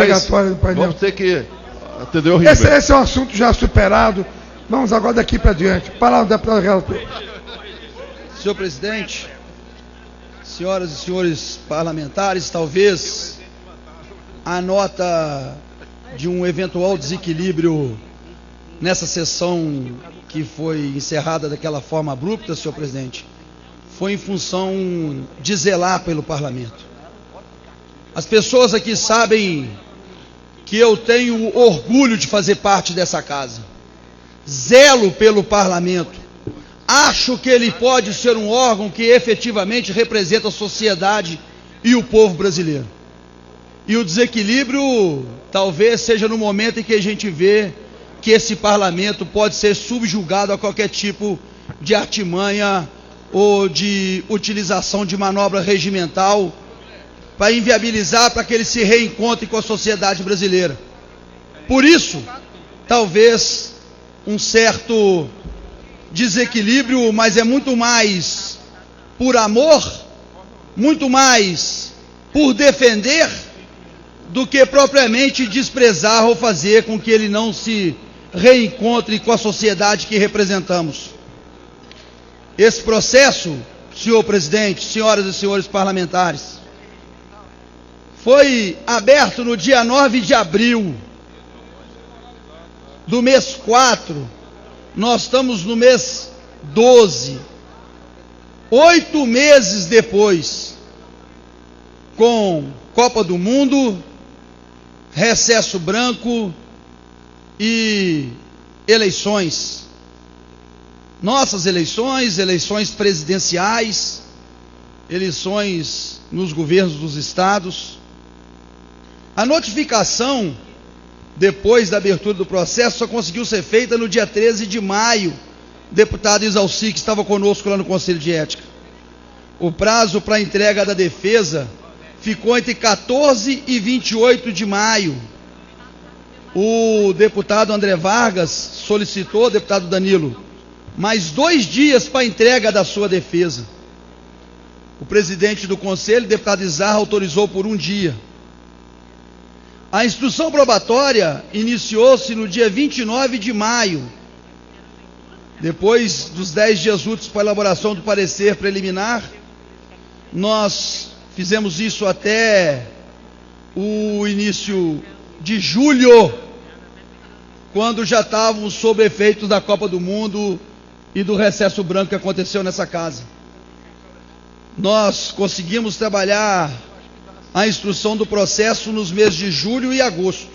Obrigatório do painel. Vamos ter que atender o Ribeiro. Esse é um assunto já superado. Vamos agora daqui para diante. Palavra do deputado relator. Senhor presidente, senhoras e senhores parlamentares, talvez a nota de um eventual desequilíbrio nessa sessão que foi encerrada daquela forma abrupta, senhor presidente, foi em função de zelar pelo parlamento. As pessoas aqui sabem que eu tenho orgulho de fazer parte dessa casa. Zelo pelo parlamento. Acho que ele pode ser um órgão que efetivamente representa a sociedade e o povo brasileiro. E o desequilíbrio talvez seja no momento em que a gente vê que esse parlamento pode ser subjugado a qualquer tipo de artimanha ou de utilização de manobra regimental para inviabilizar, para que ele se reencontre com a sociedade brasileira. Por isso, talvez um certo desequilíbrio, mas é muito mais por amor, muito mais por defender, do que propriamente desprezar ou fazer com que ele não se reencontre com a sociedade que representamos. Esse processo, senhor presidente, senhoras e senhores parlamentares, foi aberto no dia 9 de abril do mês 4, nós estamos no mês 12, 8 meses depois, com Copa do Mundo, recesso branco e eleições. Nossas eleições, eleições presidenciais, eleições nos governos dos estados. A notificação, depois da abertura do processo, só conseguiu ser feita no dia 13 de maio. O deputado Isalci, que estava conosco lá no Conselho de Ética. O prazo para a entrega da defesa ficou entre 14 e 28 de maio. O deputado André Vargas solicitou, deputado Danilo, mais 2 dias para a entrega da sua defesa. O presidente do Conselho, deputado Izarra, autorizou por 1 dia. A instrução probatória iniciou-se no dia 29 de maio, depois dos 10 dias úteis para a elaboração do parecer preliminar. Nós fizemos isso até o início de julho, quando já estávamos sob efeitos da Copa do Mundo e do recesso branco que aconteceu nessa casa. Nós conseguimos trabalhar a instrução do processo nos meses de julho e agosto.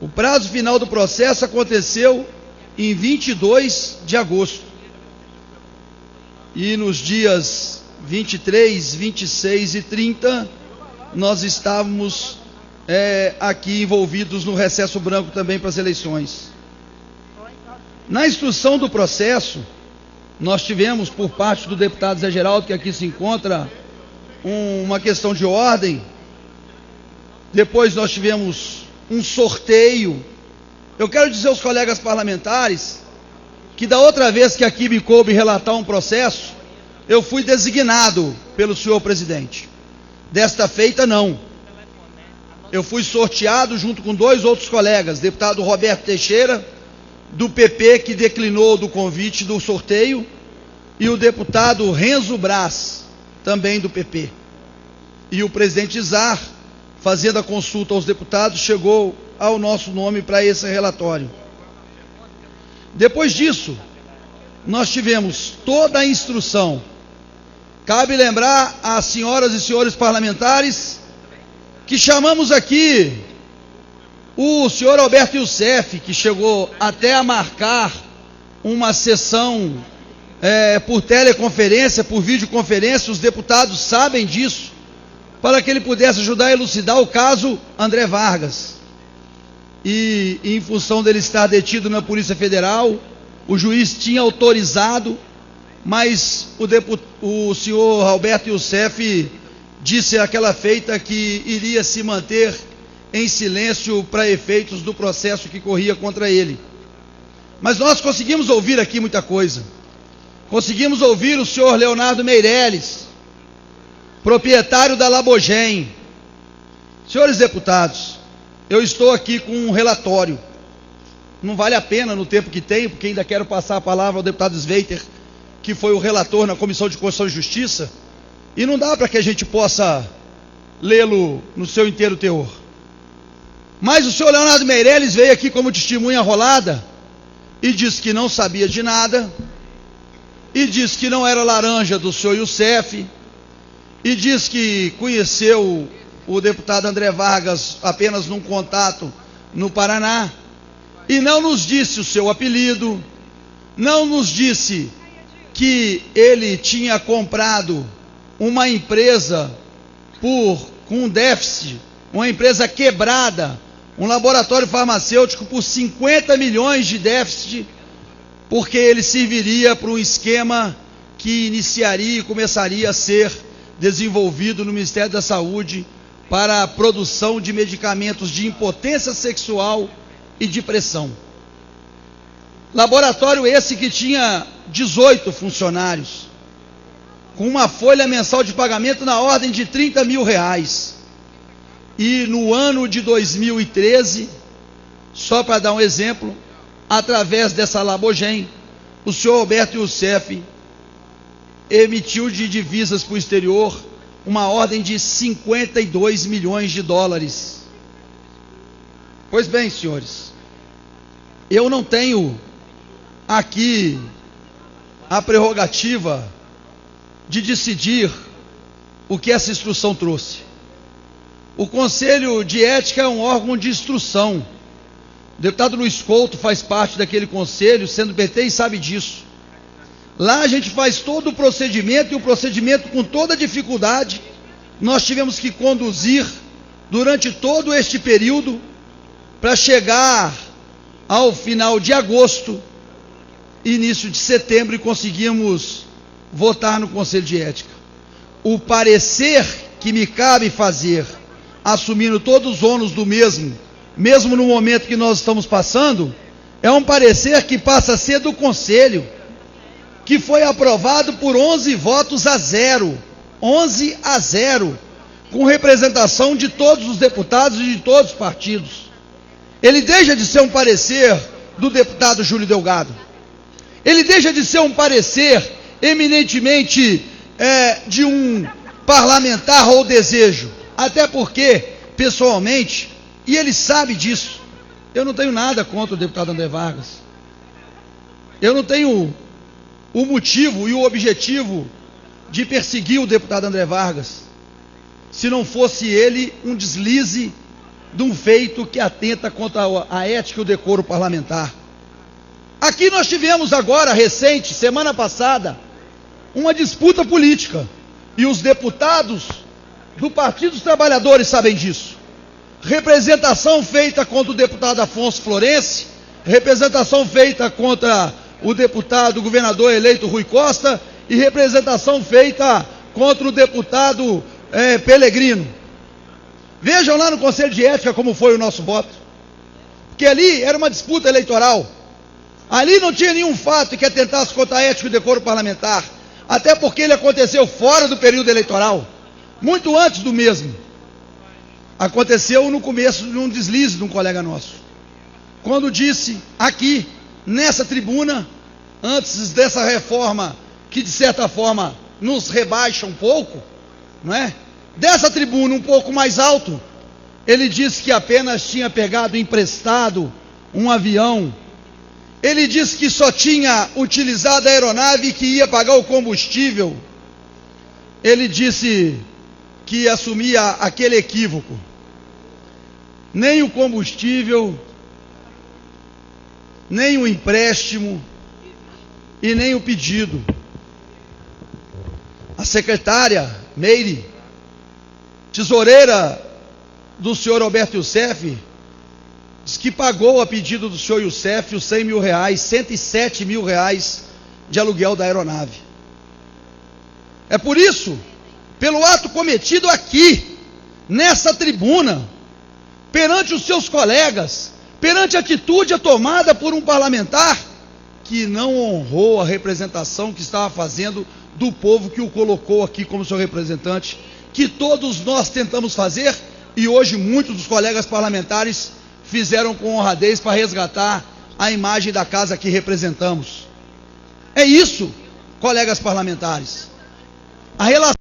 O prazo final do processo aconteceu em 22 de agosto. E nos dias 23, 26 e 30, nós estávamos aqui envolvidos no recesso branco também para as eleições. Na instrução do processo, nós tivemos, por parte do deputado Zé Geraldo, que aqui se encontra, uma questão de ordem. Depois nós tivemos um sorteio. Eu quero dizer aos colegas parlamentares que da outra vez que aqui me coube relatar um processo, eu fui designado pelo senhor presidente. Desta feita, não. Eu fui sorteado junto com 2 outros colegas, deputado Roberto Teixeira, do PP, que declinou do convite do sorteio, e o deputado Renzo Braz, também do PP. E o presidente Izar, fazendo a consulta aos deputados, chegou ao nosso nome para esse relatório. Depois disso, nós tivemos toda a instrução. Cabe lembrar às senhoras e senhores parlamentares que chamamos aqui o senhor Alberto Youssef, que chegou até a marcar uma sessão por teleconferência, por videoconferência. Os deputados sabem disso, para que ele pudesse ajudar a elucidar o caso André Vargas. E em função dele estar detido na Polícia Federal, o juiz tinha autorizado, mas o senhor Alberto Youssef disse àquela feita que iria se manter em silêncio para efeitos do processo que corria contra ele. Mas nós conseguimos ouvir aqui muita coisa. Conseguimos ouvir o senhor Leonardo Meirelles, proprietário da Labogem, Senhores deputados, eu estou aqui com um relatório. Não vale a pena no tempo que tenho, porque ainda quero passar a palavra ao deputado Sveiter, que foi o relator na Comissão de Constituição e Justiça, e não dá para que a gente possa lê-lo no seu inteiro teor. Mas o senhor Leonardo Meirelles veio aqui como testemunha arrolada e disse que não sabia de nada, e disse que não era laranja do senhor Youssef, e disse que conheceu o deputado André Vargas apenas num contato no Paraná, e não nos disse o seu apelido, não nos disse que ele tinha comprado uma empresa com um déficit, uma empresa quebrada, um laboratório farmacêutico por 50 milhões de déficit, porque ele serviria para um esquema que iniciaria e começaria a ser desenvolvido no Ministério da Saúde para a produção de medicamentos de impotência sexual e de pressão. Laboratório esse que tinha 18 funcionários, com uma folha mensal de pagamento na ordem de R$30 mil. E no ano de 2013, só para dar um exemplo, através dessa Labogen, o senhor Alberto Youssef emitiu de divisas para o exterior uma ordem de 52 milhões de dólares. Pois bem, senhores, eu não tenho aqui a prerrogativa de decidir o que essa instrução trouxe. O Conselho de Ética é um órgão de instrução. O deputado Luiz Couto faz parte daquele conselho, sendo PT, e sabe disso. Lá a gente faz todo o procedimento, e o procedimento com toda dificuldade nós tivemos que conduzir durante todo este período para chegar ao final de agosto, início de setembro, e conseguimos votar no Conselho de Ética. O parecer que me cabe fazer, assumindo todos os ônus do mesmo no momento que nós estamos passando, é um parecer que passa a ser do Conselho, que foi aprovado por 11 votos a 0, 11 a 0, com representação de todos os deputados e de todos os partidos. Ele deixa de ser um parecer do deputado Júlio Delgado, ele deixa de ser um parecer eminentemente de um parlamentar ou desejo, até porque, pessoalmente, e ele sabe disso, eu não tenho nada contra o deputado André Vargas, eu não tenho o motivo e o objetivo de perseguir o deputado André Vargas, se não fosse ele um deslize de um feito que atenta contra a ética e o decoro parlamentar. Aqui nós tivemos agora, recente, semana passada, uma disputa política, e os deputados do Partido dos Trabalhadores sabem disso. Representação feita contra o deputado Afonso Florense, representação feita contra o deputado governador eleito Rui Costa, e representação feita contra o deputado Pelegrino. Vejam lá no Conselho de Ética como foi o nosso voto, porque ali era uma disputa eleitoral, ali não tinha nenhum fato que atentasse contra a ética e o decoro parlamentar, até porque ele aconteceu fora do período eleitoral, muito antes do mesmo. Aconteceu no começo de um deslize de um colega nosso, quando disse aqui, nessa tribuna, antes dessa reforma, que de certa forma nos rebaixa um pouco, não é? Dessa tribuna um pouco mais alto, ele disse que apenas tinha pegado emprestado um avião, ele disse que só tinha utilizado a aeronave e que ia pagar o combustível, ele disse que assumia aquele equívoco, nem o combustível, nem o empréstimo e nem o pedido. A secretária Meire, tesoureira do senhor Alberto Youssef, diz que pagou a pedido do senhor Youssef os R$100 mil, R$107 mil de aluguel da aeronave. É por isso, pelo ato cometido aqui, nessa tribuna, perante os seus colegas, perante a atitude tomada por um parlamentar que não honrou a representação que estava fazendo do povo que o colocou aqui como seu representante, que todos nós tentamos fazer, E hoje muitos dos colegas parlamentares fizeram com honradez para resgatar a imagem da casa que representamos. É isso, colegas parlamentares. A relação